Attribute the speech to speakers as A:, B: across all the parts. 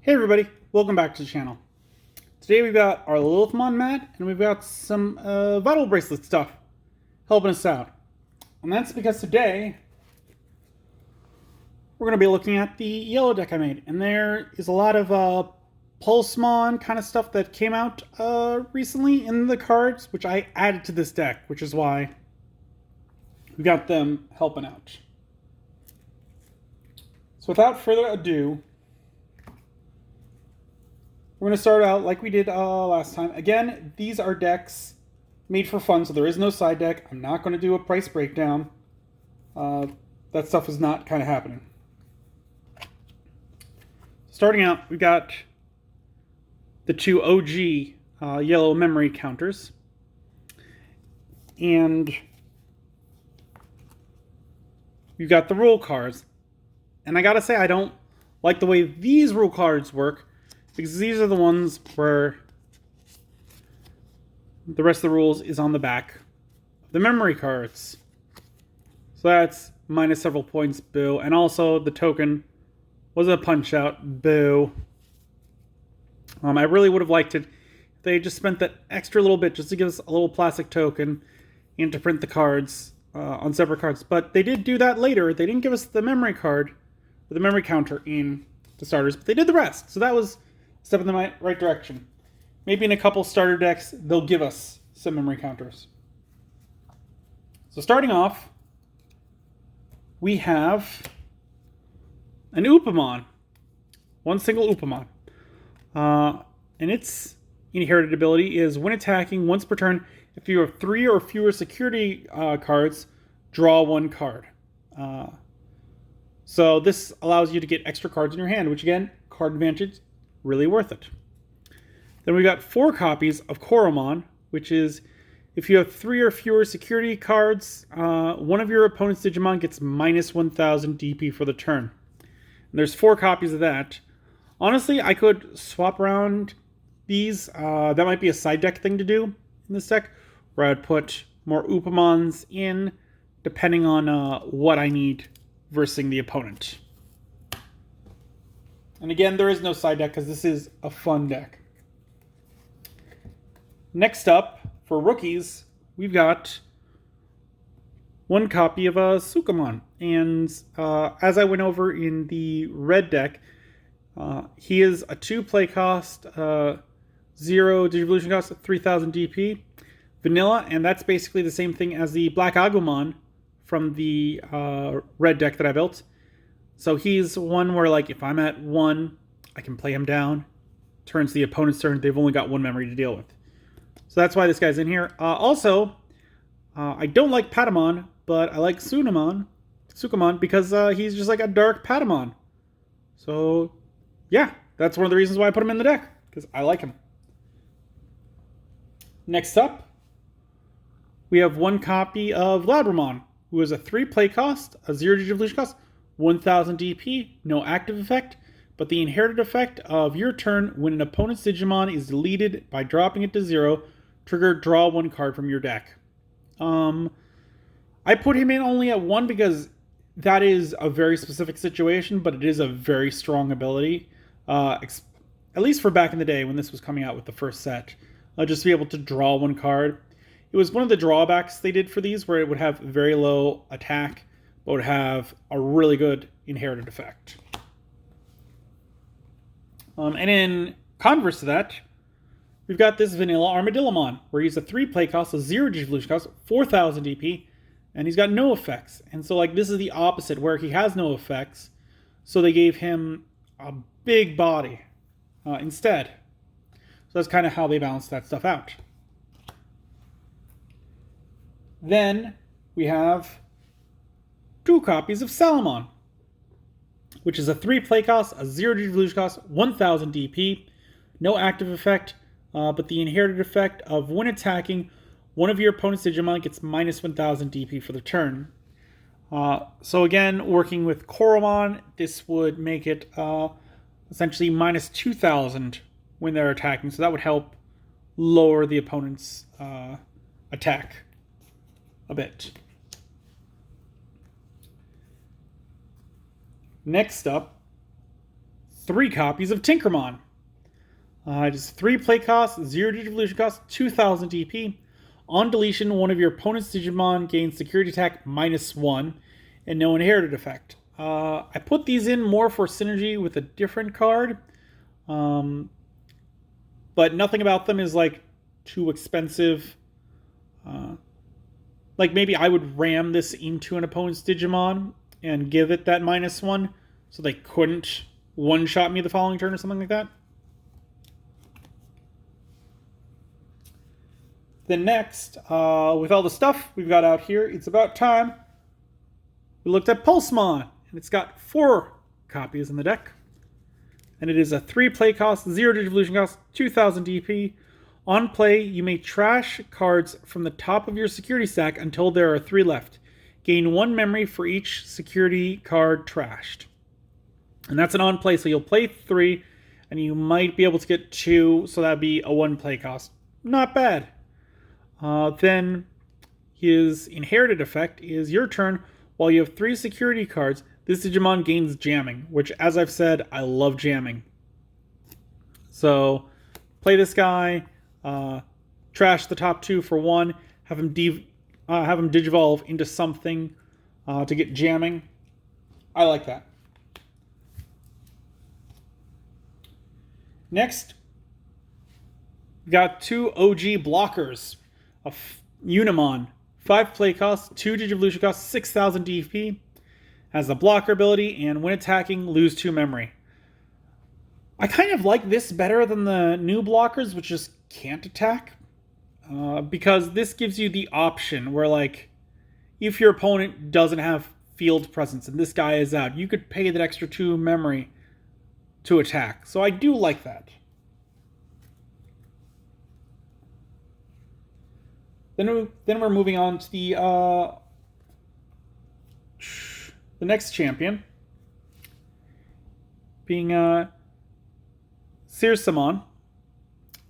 A: Hey everybody, welcome back to the channel. Today we've got our Lilithmon mat, and we've got some Vital Bracelet stuff helping us out. And that's because today we're going to be looking at the yellow deck I made. And there is a lot of Pulsemon kind of stuff that came out recently in the cards, which I added to this deck, which is why we got them helping out. So without further ado, we're going to start out like we did last time. Again, these are decks made for fun, so there is no side deck. I'm not going to do a price breakdown. That stuff is not kind of happening. Starting out, we've got the two OG yellow memory counters. And we've got the rule cards. And I gotta say, I don't like the way these rule cards work, because these are the ones where the rest of the rules is on the back of the memory cards. So that's minus several points, boo. And also the token was a punch out, boo. I really would have liked it if they just spent that extra little bit just to give us a little plastic token and to print the cards on separate cards. But they did do that later. They didn't give us the memory card or the memory counter in the starters, but they did the rest. So that was step in the right direction. Maybe in a couple starter decks, they'll give us some memory counters. So starting off, we have an Upamon. One single Upamon. And its inherited ability is when attacking once per turn, if you have 3 or fewer security cards, draw 1 card. So this allows you to get extra cards in your hand, which again, card advantage, really worth it. Then we got 4 copies of Koromon, which is if you have 3 or fewer security cards, one of your opponent's Digimon gets minus 1000 DP for the turn. And there's 4 copies of that. Honestly, I could swap around these. That might be a side deck thing to do in this deck, where I'd put more Upamons in, depending on what I need versus the opponent. And again, there is no side deck because this is a fun deck. Next up, for rookies, we've got 1 copy of Sukamon. And as I went over in the red deck, he is a 2 play cost, 0 Digivolution cost, 3000 DP, vanilla, and that's basically the same thing as the Black Agumon from the red deck that I built. So he's one where, like, if I'm at 1, I can play him down. Turns the opponent's turn. They've only got 1 memory to deal with. So that's why this guy's in here. Also, I don't like Patamon, but I like Sukamon because he's just like a dark Patamon. So, yeah, that's one of the reasons why I put him in the deck, because I like him. Next up, we have 1 copy of Labramon, who is a 3 play cost, a 0 Digivolution cost, 1000 DP, no active effect, but the inherited effect of your turn when an opponent's Digimon is deleted by dropping it to 0, trigger draw 1 card from your deck. I put him in only at 1 because that is a very specific situation, but it is a very strong ability. At least for back in the day when this was coming out with the first set. Just to be able to draw 1 card. It was one of the drawbacks they did for these, where it would have very low attack, but would have a really good inherited effect. And in converse to that, we've got this vanilla Armadillamon, where he's a 3 play cost, a 0 Digivolution cost, 4000 DP, and he's got no effects. And so, like, this is the opposite, where he has no effects, so they gave him a big body instead. So that's kind of how they balanced that stuff out. Then we have 2 copies of Salamon, which is a 3 play cost, a 0 Digivolution cost, 1000 DP, no active effect, but the inherited effect of when attacking, one of your opponent's Digimon gets minus 1000 DP for the turn. So again, working with Koromon, this would make it essentially minus 2000 when they're attacking, so that would help lower the opponent's attack a bit. Next up, 3 copies of Tinkermon. Just 3 play cost, 0 Digivolution cost, 2000 DP. On deletion, one of your opponent's Digimon gains security attack -1 and no inherited effect. I put these in more for synergy with a different card, but nothing about them is like too expensive. Like maybe I would ram this into an opponent's Digimon and give it that -1 so they couldn't one-shot me the following turn or something like that. Then next, with all the stuff we've got out here, it's about time we looked at Pulsemon, and it's got 4 copies in the deck. And it is a 3 play cost, 0 Digivolution cost, 2000 DP. On play, you may trash cards from the top of your security stack until there are 3 left. Gain 1 memory for each security card trashed. And that's an on play, so you'll play 3, and you might be able to get 2, so that'd be a 1 play cost. Not bad. Then his inherited effect is your turn. While you have 3 security cards, this Digimon gains jamming, which, as I've said, I love jamming. So, play this guy, trash the top 2 for 1, have him Digivolve into something to get jamming. I like that. Next, we got 2 OG blockers. Unimon, 5 play cost, 2 Digivolution cost, 6000 DP. Has a blocker ability, and when attacking, lose 2 memory. I kind of like this better than the new blockers, which just can't attack. Because this gives you the option where, like, if your opponent doesn't have field presence and this guy is out, you could pay that extra 2 memory to attack. So I do like that. Then we're moving on to the next champion, being Sarafimon,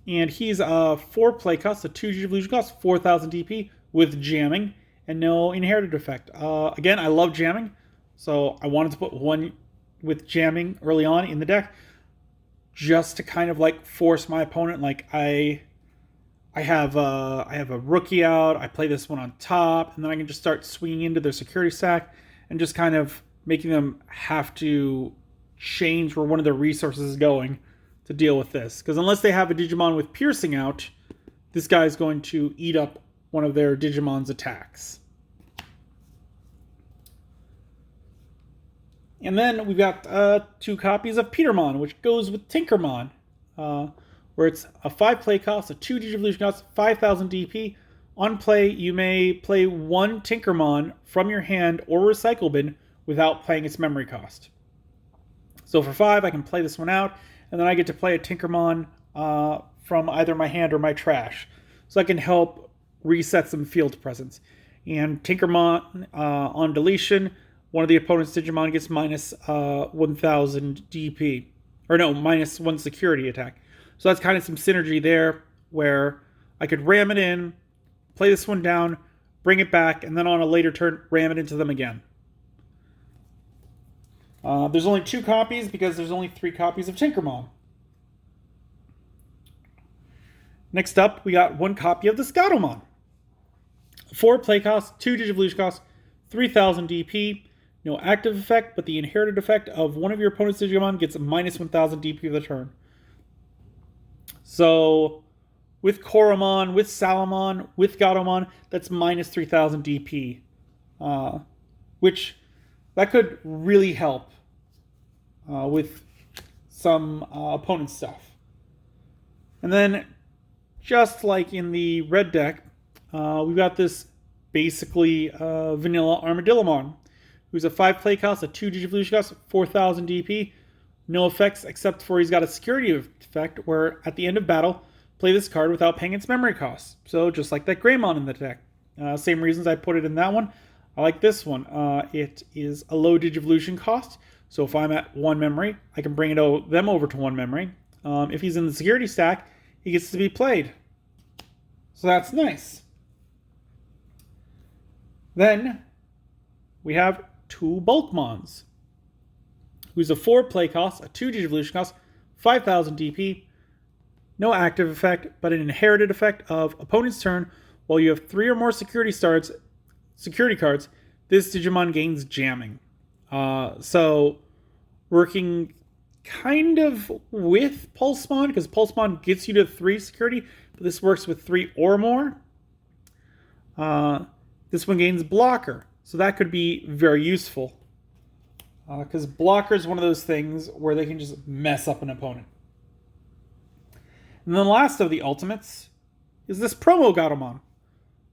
A: and he's a 4 play cost, a 2 Digivolution cost, 4000 DP with jamming and no inherited effect. Again, I love jamming, so I wanted to put 1 with jamming early on in the deck, just to kind of like force my opponent. Like I have a rookie out, I play this one on top, and then I can just start swinging into their security stack and just kind of making them have to change where one of their resources is going to deal with this. Because unless they have a Digimon with piercing out, this guy is going to eat up one of their Digimon's attacks. And then we've got 2 copies of Petermon, which goes with Tinkermon. Where it's a 5 play cost, a 2 Digivolution cost, 5000 DP. On play, you may play 1 Tinkermon from your hand or recycle bin without playing its memory cost. So for 5, I can play this one out, and then I get to play a Tinkermon from either my hand or my trash. So I can help reset some field presence. And Tinkermon on deletion, one of the opponent's Digimon gets -1000 DP. Or no, -1 security attack. So that's kind of some synergy there, where I could ram it in, play this one down, bring it back, and then on a later turn, ram it into them again. There's only 2 copies because there's only 3 copies of Tinkermon. Next up, we got 1 copy of the Scotomon. 4 play cost, 2 Digivolution cost, 3000 DP. No active effect, but the inherited effect of one of your opponent's Digimon gets -1000 DP of the turn. So, with Koromon, with Salamon, with Gatomon, that's -3000 DP. Which, that could really help with some opponent stuff. And then, just like in the red deck, we've got this basically vanilla Armadillamon, who's a 5 play cost, a 2 Digivolution cost, 4000 DP. No effects except for he's got a security effect where at the end of battle, play this card without paying its memory costs. So just like that Greymon in the deck. Same reasons I put it in that one. I like this one. It is a low Digivolution cost. So if I'm at 1 memory, I can bring them over to 1 memory. If he's in the security stack, he gets to be played. So that's nice. Then we have 2 Bulkmons. who's a 4 play cost, a 2 Digivolution cost, 5,000 DP. No active effect, but an inherited effect of opponent's turn. While you have 3 or more security cards, this Digimon gains jamming. So working kind of with Pulsemon, because Pulsemon gets you to 3 security, but this works with 3 or more. This one gains blocker, so that could be very useful. Because blocker is one of those things where they can just mess up an opponent. And then the last of the ultimates is this promo Gatomon,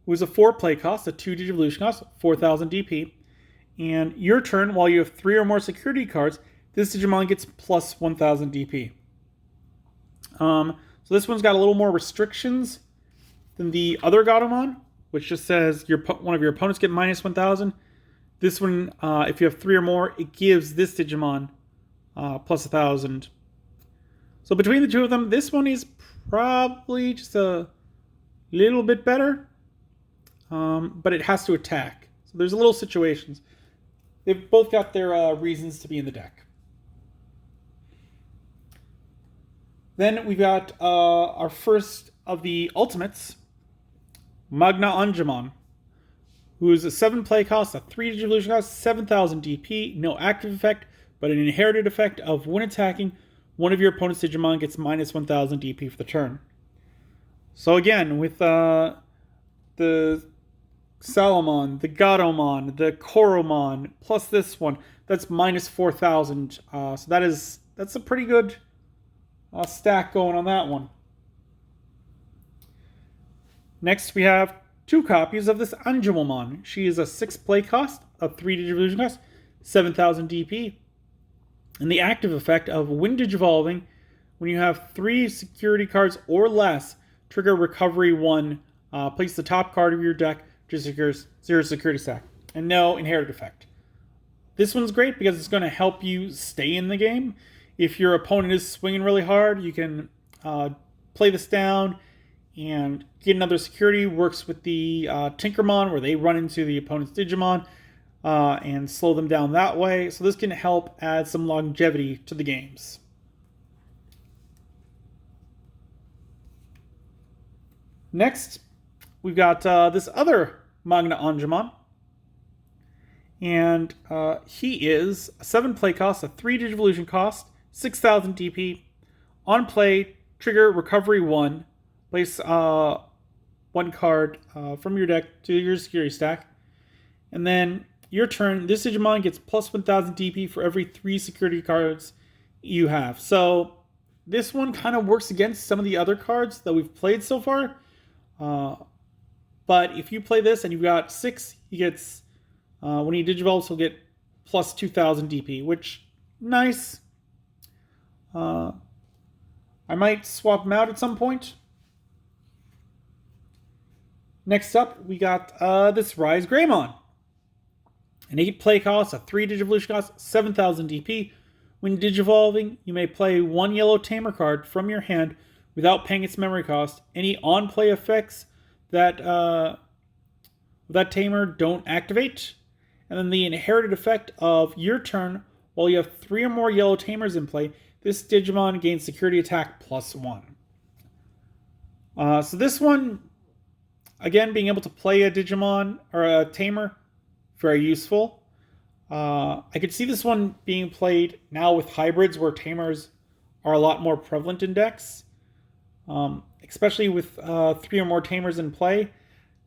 A: who is a 4 play cost, a 2 Digivolution cost, 4,000 DP. And your turn, while you have 3 or more security cards, this Digimon gets plus 1,000 DP. So this one's got a little more restrictions than the other Gatomon, which just says one of your opponents get minus 1,000. This one, if you have 3 or more, it gives this Digimon plus 1,000. So between the two of them, this one is probably just a little bit better, but it has to attack. So there's a little situations. They've both got their reasons to be in the deck. Then we've got our first of the ultimates, Magna Anjamon, who is a 7 play cost, a 3 Digivolution cost, 7,000 DP, no active effect, but an inherited effect of when attacking, one of your opponent's Digimon gets minus 1,000 DP for the turn. So again, with the Salamon, the Gatomon, the Koromon, plus this one, that's minus 4,000. So that's a pretty good stack going on that one. Next, we have 2 copies of this Anjamon. She is a 6 play cost, a 3 Digivolution cost, 7,000 DP. And the active effect of when Digivolving, when you have 3 security cards or less, trigger Recovery 1, place the top card of your deck to secure 0 security stack. And no inherited effect. This one's great because it's going to help you stay in the game. If your opponent is swinging really hard, you can play this down and get another security. Works with the Tinkermon, where they run into the opponent's Digimon and slow them down that way. So this can help add some longevity to the games. Next, we've got this other Magna Anjamon. And he is a 7 play cost, a 3 Digivolution cost, 6,000 DP. On play, trigger Recovery 1. Place 1 card from your deck to your security stack. And then your turn, this Digimon gets plus 1,000 DP for every 3 security cards you have. So this one kind of works against some of the other cards that we've played so far. But if you play this and you've got 6, he gets, when he Digivolves, he'll get plus 2,000 DP, which, nice. I might swap him out at some point. Next up, we got this Ryze Greymon. An 8 play cost, a 3 Digivolution cost, 7,000 DP. When Digivolving, you may play 1 yellow Tamer card from your hand without paying its memory cost. Any on-play effects that Tamer don't activate. And then the inherited effect of your turn, while you have 3 or more yellow Tamers in play, this Digimon gains security attack plus 1. So this one, again, being able to play a Digimon or a Tamer, very useful. I could see this one being played now with hybrids where Tamers are a lot more prevalent in decks. Especially with 3 or more Tamers in play.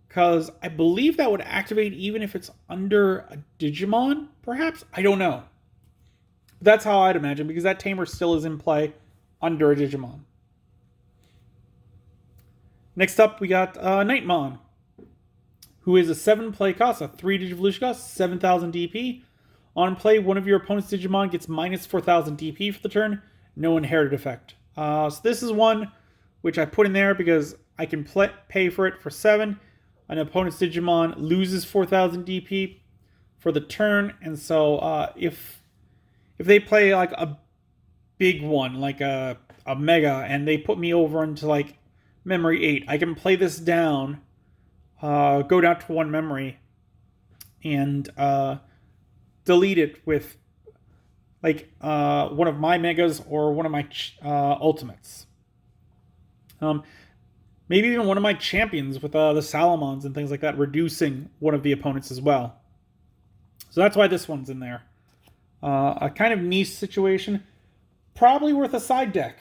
A: Because I believe that would activate even if it's under a Digimon, perhaps? I don't know. That's how I'd imagine, because that Tamer still is in play under a Digimon. Next up, we got Nightmon, who is a 7 play cost, a 3 Digivolution cost, 7,000 DP. On play, one of your opponent's Digimon gets minus 4,000 DP for the turn. No inherited effect. So this is one which I put in there because I can pay for it for 7. An opponent's Digimon loses 4,000 DP for the turn. And so if they play like a big one, like a Mega, and they put me over into like memory 8, I can play this down, go down to 1 memory, and delete it with like one of my megas or one of my ultimates. Maybe even one of my champions with the Salamons and things like that, reducing one of the opponents as well. So that's why this one's in there. A kind of niche situation. Probably worth a side deck.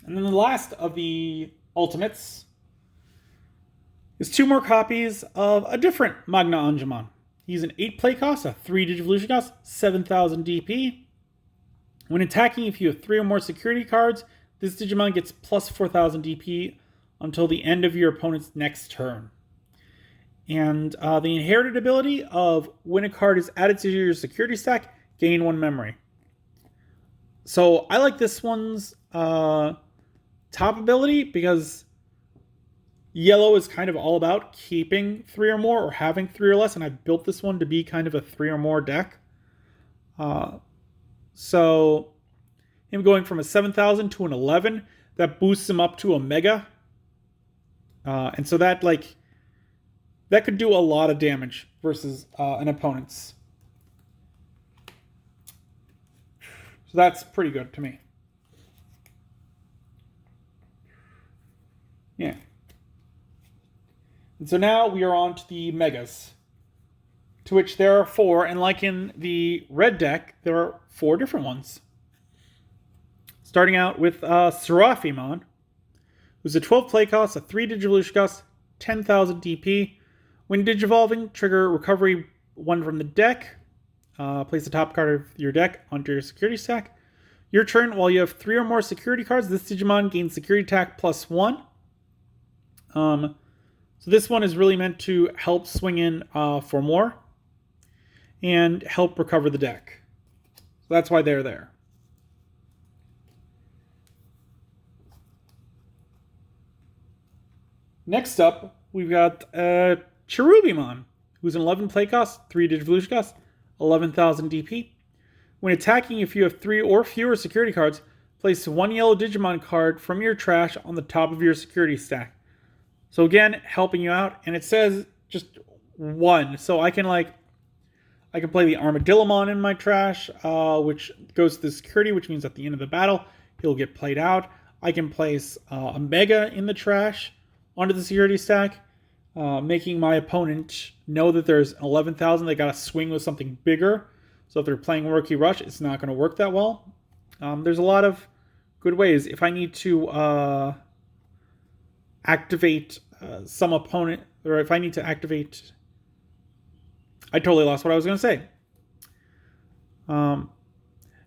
A: And then the last of the ultimates is 2 more copies of a different Magna Anjamon. He's an 8 play cost, a 3 Digivolution cost, 7,000 DP. When attacking, if you have 3 or more security cards, this Digimon gets plus 4,000 DP until the end of your opponent's next turn. And the inherited ability of when a card is added to your security stack, gain 1 memory. So I like this one's top ability because yellow is kind of all about keeping 3 or more or having 3 or less, and I've built this one to be kind of a 3 or more deck. So him going from a 7,000 to an 11, that boosts him up to a mega. And so that could do a lot of damage versus an opponent's. So that's pretty good to me. Yeah. And so now we are on to the megas, to which there are 4, and like in the red deck, there are 4 different ones. Starting out with Sarafimon, who's a 12 play cost, a 3 Digivolution cost, 10,000 DP. When Digivolving, trigger recovery 1 from the deck. Place the top card of your deck onto your security stack. Your turn, while you have 3 or more security cards, this Digimon gains security attack plus 1. So this one is really meant to help swing in for more and help recover the deck. So that's why they're there. Next up, we've got Cherubimon, who's an 11 play cost, 3 Digivolution cost, 11,000 DP. When attacking, if you have 3 or fewer security cards, place 1 yellow Digimon card from your trash on the top of your security stack. So again, helping you out, and it says just 1. So I can play the Armadillamon in my trash, which goes to the security, which means at the end of the battle, he'll get played out. I can place a Mega in the trash onto the security stack, making my opponent know that there's 11,000. They got to swing with something bigger. So if they're playing Rookie Rush, it's not going to work that well. There's a lot of good ways. If I need to activate some opponent, or if I need to activate... I totally lost what I was going to say.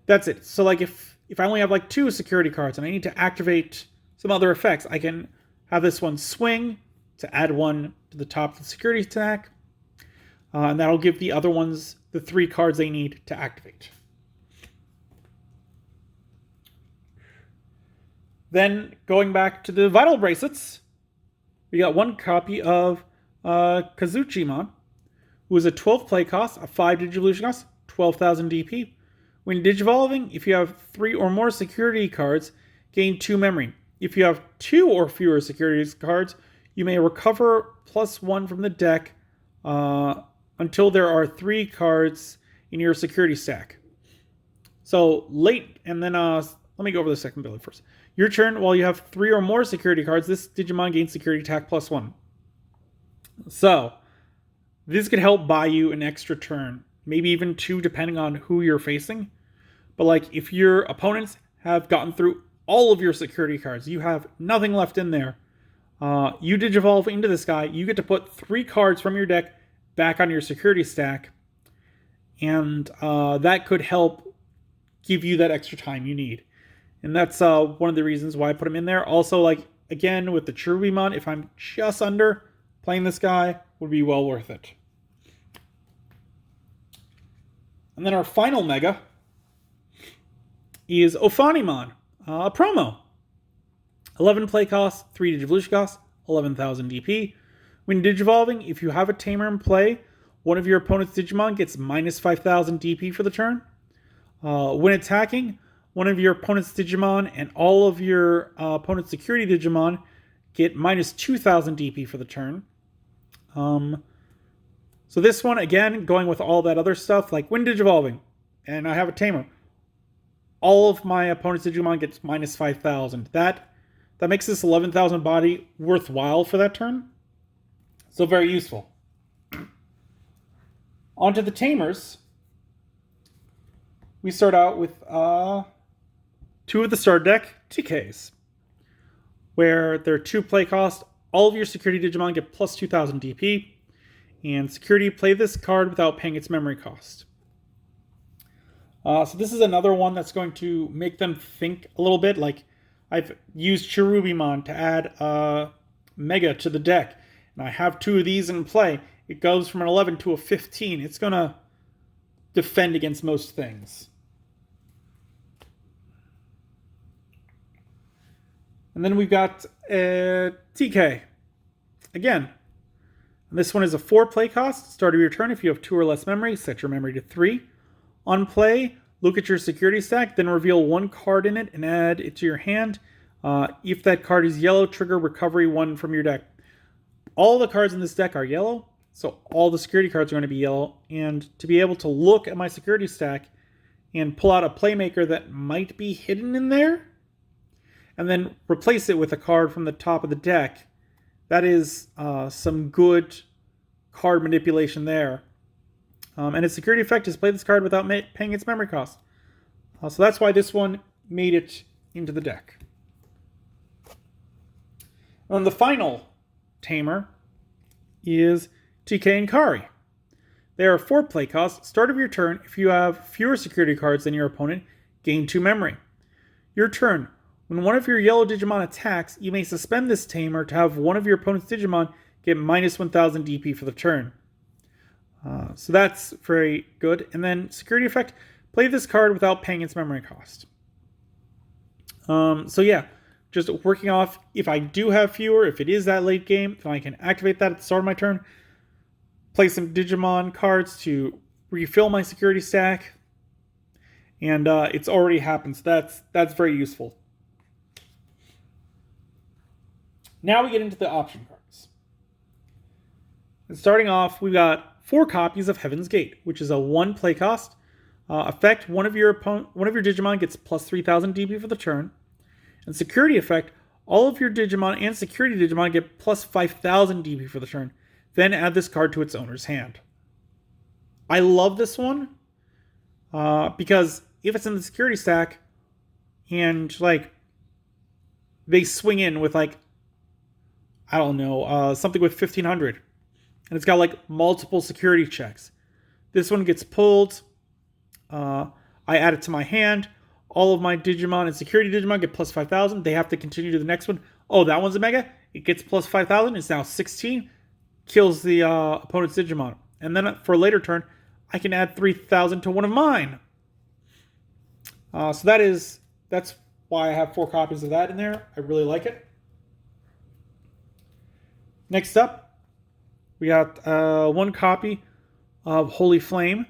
A: That's it. So if I only have 2 security cards and I need to activate some other effects, I can have this one swing to add 1 to the top of the security stack. And that'll give the other ones the 3 cards they need to activate. Then, going back to the Vital Bracelets, we got 1 copy of Kazuchimon, who is a 12 play cost, a 5 Digivolution cost, 12,000 DP. When Digivolving, if you have 3 or more security cards, gain 2 memory. If you have 2 or fewer security cards, you may recover plus 1 from the deck until there are 3 cards in your security stack. So late, and then let me go over the second ability first. Your turn, while you have 3 or more security cards, this Digimon gains security attack plus 1. So this could help buy you an extra turn, maybe even 2 depending on who you're facing. But if your opponents have gotten through all of your security cards, you have nothing left in there, you Digivolve into this guy, you get to put 3 cards from your deck back on your security stack, and that could help give you that extra time you need. And that's one of the reasons why I put him in there. Also, again, with the Cherubimon, if I'm just under, playing this guy would be well worth it. And then our final Mega is Ofanimon, a promo. 11 play cost, 3 Digivolution cost, 11,000 DP. When Digivolving, if you have a Tamer in play, one of your opponent's Digimon gets minus 5,000 DP for the turn. When attacking, one of your opponent's Digimon and all of your opponent's security Digimon get minus 2,000 DP for the turn. So this one, again, going with all that other stuff, like when Digivolving, and I have a Tamer, all of my opponent's Digimon gets minus 5,000. That makes this 11,000 body worthwhile for that turn. So very useful. Onto the Tamers. We start out with two of the start deck, TKs, where they're 2 play cost. All of your security Digimon get plus 2,000 DP. And security, play this card without paying its memory cost. So this is another one that's going to make them think a little bit. Like, I've used Cherubimon to add Mega to the deck. And I have 2 of these in play. It goes from an 11 to a 15. It's going to defend against most things. And then we've got TK. Again, this one is a 4 play cost. Start of your turn, if you have 2 or less memory, set your memory to 3. On play, look at your security stack, then reveal 1 card in it and add it to your hand. If that card is yellow, trigger recovery 1 from your deck. All the cards in this deck are yellow, so all the security cards are going to be yellow. And to be able to look at my security stack and pull out a playmaker that might be hidden in there, and then replace it with a card from the top of the deck, that is some good card manipulation there. And its security effect is play this card without paying its memory cost. So that's why this one made it into the deck. And the final Tamer is TK and Kari. They are 4 play costs. Start of your turn, if you have fewer security cards than your opponent, gain 2 memory. Your turn. When one of your yellow Digimon attacks, you may suspend this Tamer to have one of your opponent's Digimon get minus 1,000 DP for the turn. So that's very good. And then security effect, play this card without paying its memory cost. So yeah, just working off, if I do have fewer, if it is that late game, then I can activate that at the start of my turn. Play some Digimon cards to refill my security stack. And it's already happened, so that's very useful. Now we get into the option cards. And starting off, we've got 4 copies of Heaven's Gate, which is a 1 play cost. Effect, one of your Digimon gets plus 3,000 DP for the turn. And security effect, all of your Digimon and security Digimon get plus 5,000 DP for the turn. Then add this card to its owner's hand. I love this one because if it's in the security stack and like they swing in with like, I don't know, something with 1,500. And it's got like multiple security checks. This one gets pulled. I add it to my hand. All of my Digimon and security Digimon get plus 5,000. They have to continue to the next one. Oh, that one's a Mega. It gets plus 5,000. It's now 16. Kills the opponent's Digimon. And then for a later turn, I can add 3,000 to one of mine. So that's why I have 4 copies of that in there. I really like it. Next up, we got 1 copy of Holy Flame,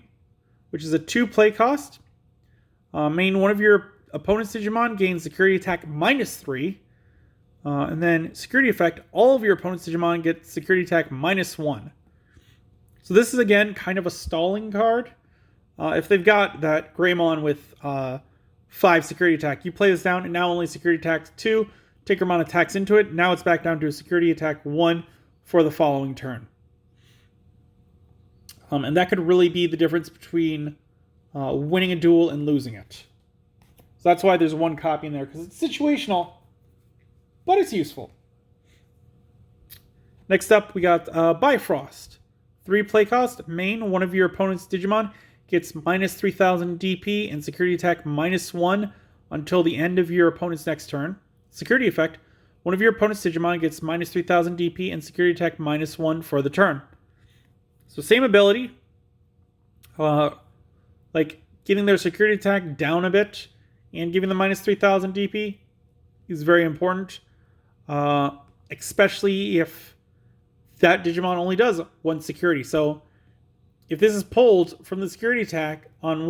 A: which is a 2 play cost. Main one of your opponent's Digimon gains security attack minus 3. And then security effect, all of your opponent's Digimon get security attack minus 1. So this is, again, kind of a stalling card. If they've got that Greymon with 5 security attack, you play this down, and now only security attack 2. Petermon attacks into it. Now it's back down to a security attack 1 for the following turn. And that could really be the difference between winning a duel and losing it. So that's why there's 1 copy in there, because it's situational, but it's useful. Next up, we got Bifrost. 3 play cost. Main, one of your opponent's Digimon gets minus 3,000 DP and security attack minus 1 until the end of your opponent's next turn. Security effect, one of your opponent's Digimon gets minus 3,000 DP and security attack minus 1 for the turn. So same ability, like getting their security attack down a bit and giving them minus 3,000 DP is very important, especially if that Digimon only does 1 security. So if this is pulled from the security attack on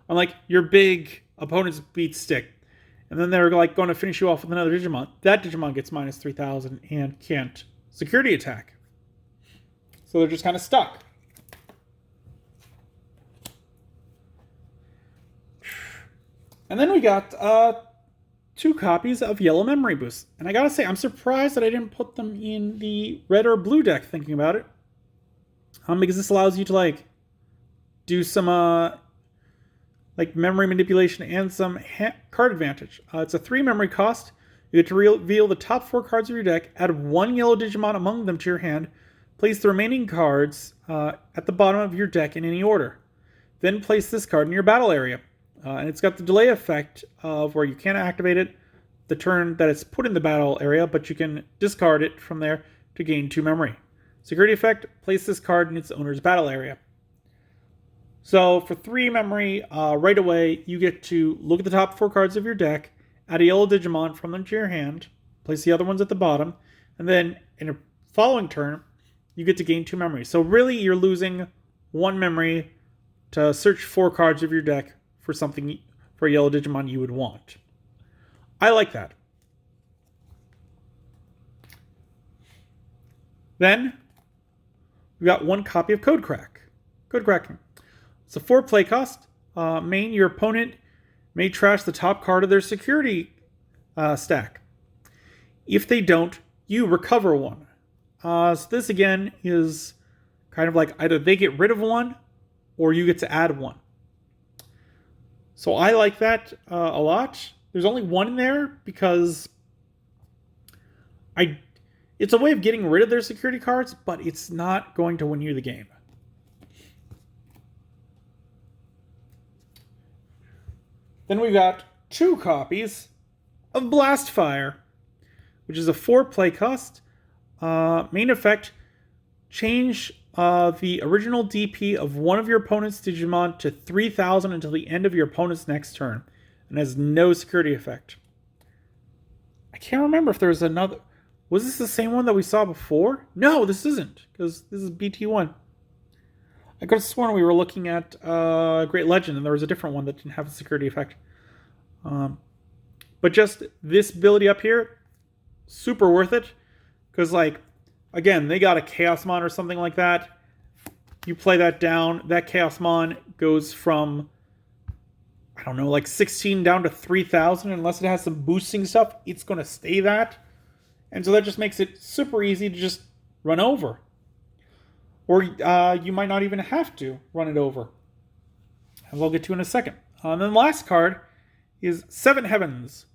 A: like your big opponent's beat stick, and then they're like going to finish you off with another Digimon, that Digimon gets minus 3,000 and can't security attack. So they're just kind of stuck. And then we got 2 copies of Yellow Memory Boost. And I gotta say, I'm surprised that I didn't put them in the red or blue deck, thinking about it. Because this allows you to, like, do some, like, memory manipulation and some card advantage. It's a 3 memory cost. You get to reveal the top 4 cards of your deck, add 1 yellow Digimon among them to your hand, place the remaining cards at the bottom of your deck in any order. Then place this card in your battle area. And it's got the delay effect of where you can't activate it the turn that it's put in the battle area, but you can discard it from there to gain 2 memory. Security effect, place this card in its owner's battle area. So for 3 memory, right away, you get to look at the top 4 cards of your deck, add a yellow Digimon from them to your hand, place the other ones at the bottom, and then in a following turn, you get to gain 2 memory. So really, you're losing 1 memory to search 4 cards of your deck for something, for a yellow Digimon you would want. I like that. Then, we got 1 copy of Code Crack. Code Cracking. It's a 4 play cost. Main, your opponent may trash the top card of their security stack. If they don't, you recover 1. So this again is kind of like either they get rid of 1 or you get to add 1. So I like that a lot. There's only 1 in there because it's a way of getting rid of their security cards, but it's not going to win you the game. Then we've got 2 copies of Blastfire, which is a 4 play cost. Main effect, change the original DP of one of your opponent's Digimon to 3,000 until the end of your opponent's next turn, and has no security effect. I can't remember if there was another. Was this the same one that we saw before? No, this isn't, because this is BT1. I could have sworn we were looking at Great Legend, and there was a different one that didn't have a security effect. But just this ability up here, super worth it. Because, like, again, they got a Chaosmon or something like that. You play that down, that Chaosmon goes from, I don't know, like 16 down to 3,000. Unless it has some boosting stuff, it's going to stay that. And so that just makes it super easy to just run over. Or you might not even have to run it over, as I'll get to in a second. And then the last card is 7 Heavens.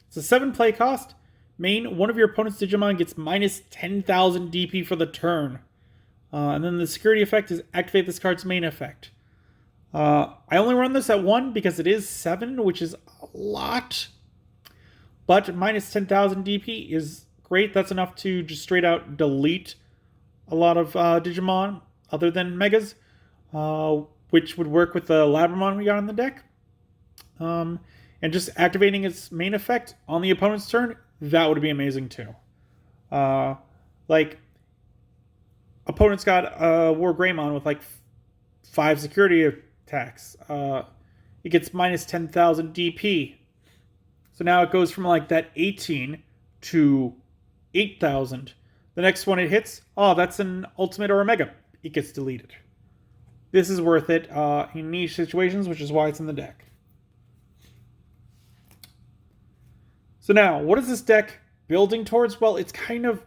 A: It's a 7 play cost. Main, one of your opponent's Digimon gets minus 10,000 DP for the turn. And then the security effect is activate this card's main effect. I only run this at 1 because it is 7, which is a lot. But minus 10,000 DP is great. That's enough to just straight out delete a lot of Digimon other than Megas, which would work with the Labramon we got on the deck. And just activating its main effect on the opponent's turn, that would be amazing too. Like, opponent's got Ryze Greymon with like 5 security attacks. It gets minus 10,000 DP. So now it goes from like that 18 to 8,000. The next one it hits, oh, that's an ultimate or a mega. It gets deleted. This is worth it in niche situations, which is why it's in the deck. So now, what is this deck building towards? Well, it's kind of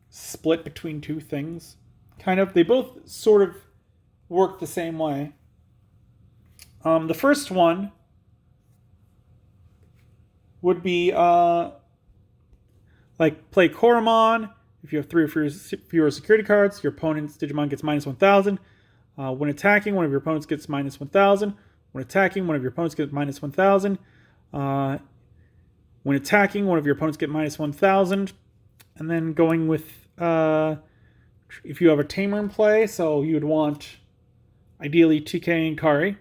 A: split between 2 things. Kind of. They both sort of work the same way. The first one would be like play Koromon. If you have 3 or fewer security cards, your opponent's Digimon gets minus 1,000. When attacking, one of your opponents gets minus 1,000. When attacking, one of your opponents gets minus 1,000. When attacking, one of your opponents get minus 1,000. And then going with, if you have a Tamer in play, so you would want, ideally, TK and Kari.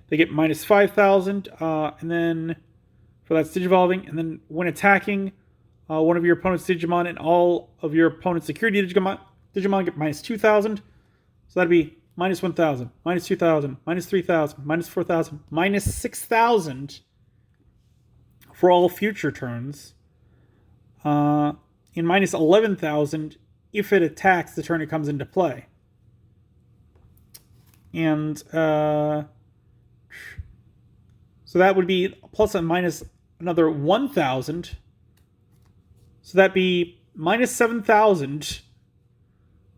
A: They get minus 5,000. And then, for that Digivolving. And then when attacking, one of your opponent's Digimon and all of your opponent's security Digimon get minus 2,000. So that'd be minus 1,000, minus 2,000, minus 3,000, minus 4,000, minus 6,000 for all future turns. And minus 11,000 if it attacks the turn it comes into play. And so So that would be plus and minus another 1,000. So that'd be minus 7,000.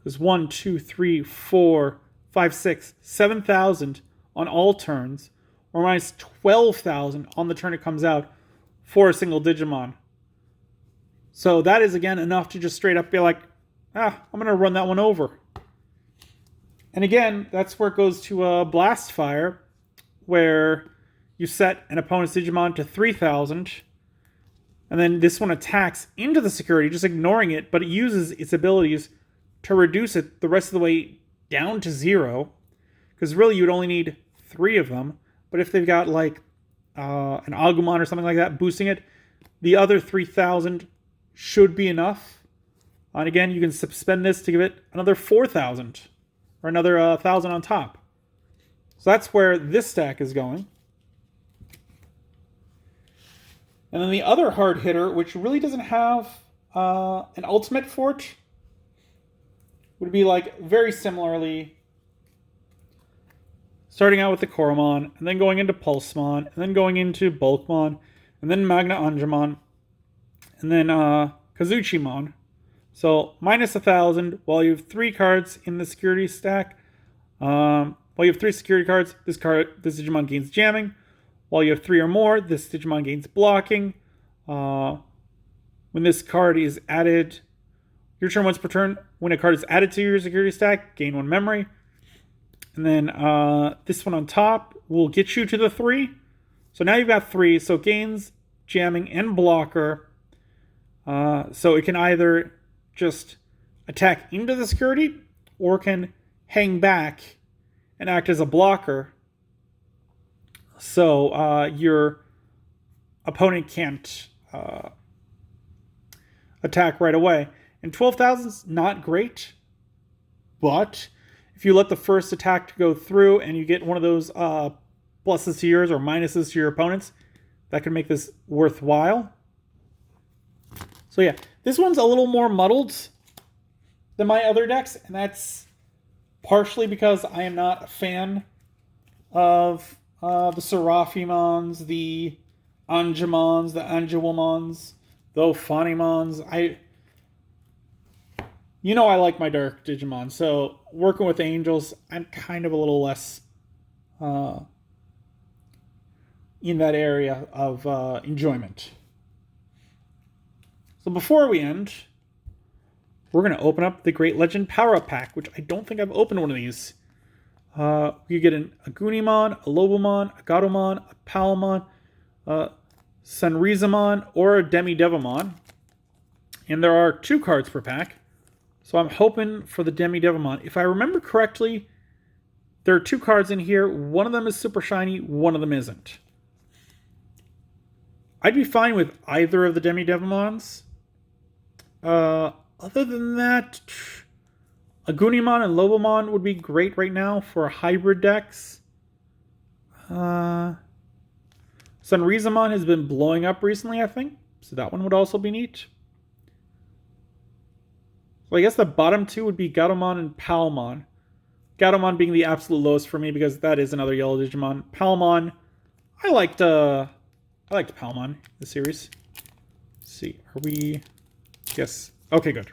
A: There's 1, 2, 3, 4, 5, 6, 7,000 on all turns. Or minus 12,000 on the turn it comes out for a single Digimon. So that is, again, enough to just straight up be like, I'm going to run that one over. And again, that's where it goes to Blast Fire, where you set an opponent's Digimon to 3,000, and then this one attacks into the security, just ignoring it, but it uses its abilities to reduce it the rest of the way down to 0, because really you would only need 3 of them, but if they've got like an Agumon or something like that boosting it, the other 3,000 should be enough. And again, you can suspend this to give it another 4,000, or another 1,000 on top. So that's where this stack is going. And then the other hard hitter, which really doesn't have an ultimate for it, would be like very similarly starting out with the Koromon, and then going into Pulsemon, and then going into Bulkmon, and then Magna Anjamon, and then Kazuchimon. So minus 1,000 while you have 3 cards in the security stack. While you have 3 security cards, this Digimon gains jamming. While you have 3 or more, this Digimon gains blocking. When this card is added, your turn once per turn, when a card is added to your security stack, gain 1 memory. And then this one on top will get you to the 3. So now you've got 3, so it gains jamming and blocker. So it can either just attack into the security or can hang back and act as a blocker. So your opponent can't attack right away. And 12,000 is not great, but if you let the first attack go through and you get one of those pluses to yours or minuses to your opponents, that can make this worthwhile. So yeah, this one's a little more muddled than my other decks, and that's partially because I am not a fan of the Sarafimons, the Anjamons, the Anjawomons, the Ofanimons. I like my Dark Digimon, so working with Angels, I'm kind of a little less in that area of enjoyment. So before we end, we're going to open up the Great Legend Power-Up Pack, which I don't think I've opened one of these. You get a Unimon, a Lobomon, a Gatomon, a Palmon, a Sunrizamon, or a Demidevimon. And there are 2 cards per pack. So I'm hoping for the Demidevimon. If I remember correctly, there are 2 cards in here. One of them is super shiny, one of them isn't. I'd be fine with either of the Demidevimons. Other than that, a Unimon and Lobomon would be great right now for hybrid decks. Sunrizamon has been blowing up recently, I think. So that one would also be neat. So I guess the bottom 2 would be Gatomon and Palmon. Gatomon being the absolute lowest for me because that is another yellow Digimon. Palmon, I liked Palmon in the series. Let's see, are we... Yes. Okay, good.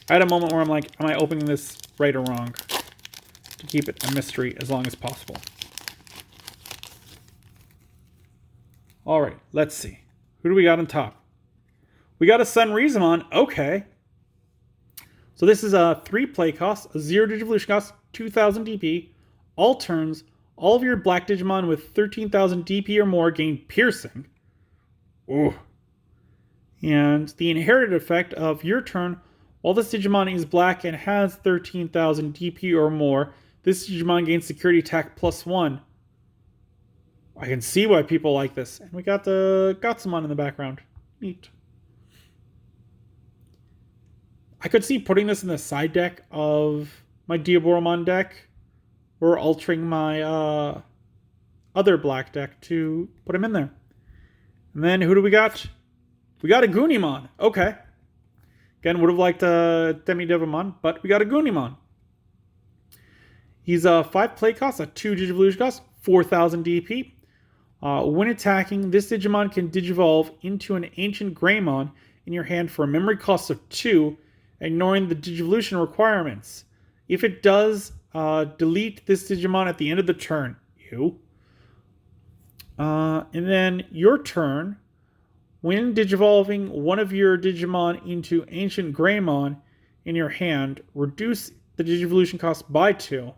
A: I had a moment where I'm like, am I opening this right or wrong? To keep it a mystery as long as possible. Alright, let's see. Who do we got on top? We got a Sunrizamon. Okay. So this is a 3 play cost, a 0 Digivolution cost, 2,000 DP. All turns, all of your black Digimon with 13,000 DP or more gain piercing. Ooh. And the inherited effect of your turn, while this Digimon is black and has 13,000 DP or more, this Digimon gains security attack +1. I can see why people like this. And we got the Gotsumon in the background. Neat. I could see putting this in the side deck of my Diaboromon deck, or altering my other black deck to put him in there. And then who do we got? We got a Unimon. Okay. Again, would have liked a Demidevimon, but we got a Unimon. He's a 5 play cost, a 2 Digivolution cost, 4,000 DP. When attacking, this Digimon can Digivolve into an Ancient Greymon in your hand for a memory cost of 2, ignoring the Digivolution requirements. If it does, delete this Digimon at the end of the turn. And then your turn, when Digivolving one of your Digimon into Ancient Greymon in your hand, reduce the Digivolution cost by 2.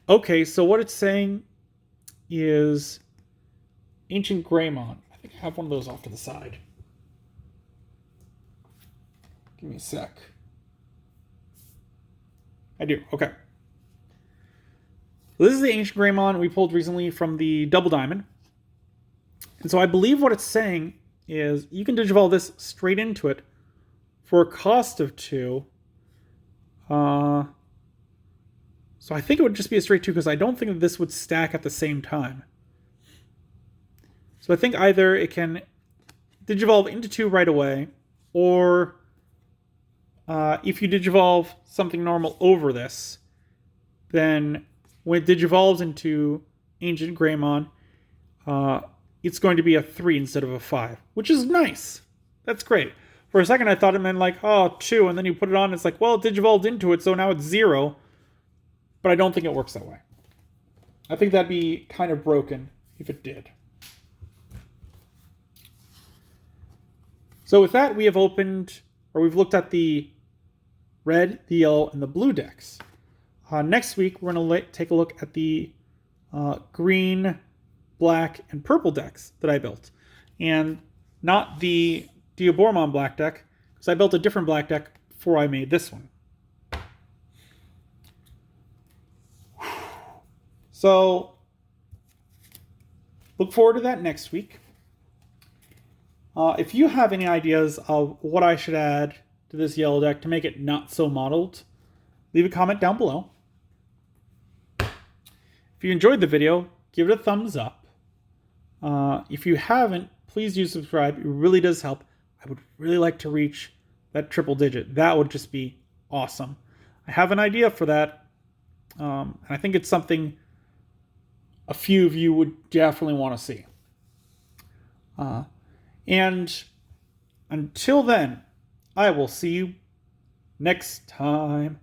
A: Okay, so what it's saying is Ancient Greymon. I think I have one of those off to the side. Give me a sec. I do, okay. This is the Ancient Greymon we pulled recently from the Double Diamond. And so I believe what it's saying is you can Digivolve this straight into it for a cost of 2. So I think it would just be a straight 2 because I don't think that this would stack at the same time. So I think either it can Digivolve into 2 right away, or if you Digivolve something normal over this, then when it Digivolves into Ancient Greymon, it's going to be a 3 instead of a 5, which is nice. That's great. For a second I thought it meant like, 2, and then you put it on, it's like, well, it Digivolved into it, so now it's 0. But I don't think it works that way. I think that'd be kind of broken if it did. So with that, we have opened, or we've looked at the red, the yellow, and the blue decks. Next week, we're going to take a look at the green, black, and purple decks that I built. And not the Diaboromon black deck, because I built a different black deck before I made this one. So, look forward to that next week. If you have any ideas of what I should add to this yellow deck to make it not so modeled, leave a comment down below. If you enjoyed the video, give it a thumbs up. If you haven't, please do subscribe. It really does help. I would really like to reach that triple digit. That would just be awesome. I have an idea for that. And I think it's something a few of you would definitely want to see. And until then, I will see you next time.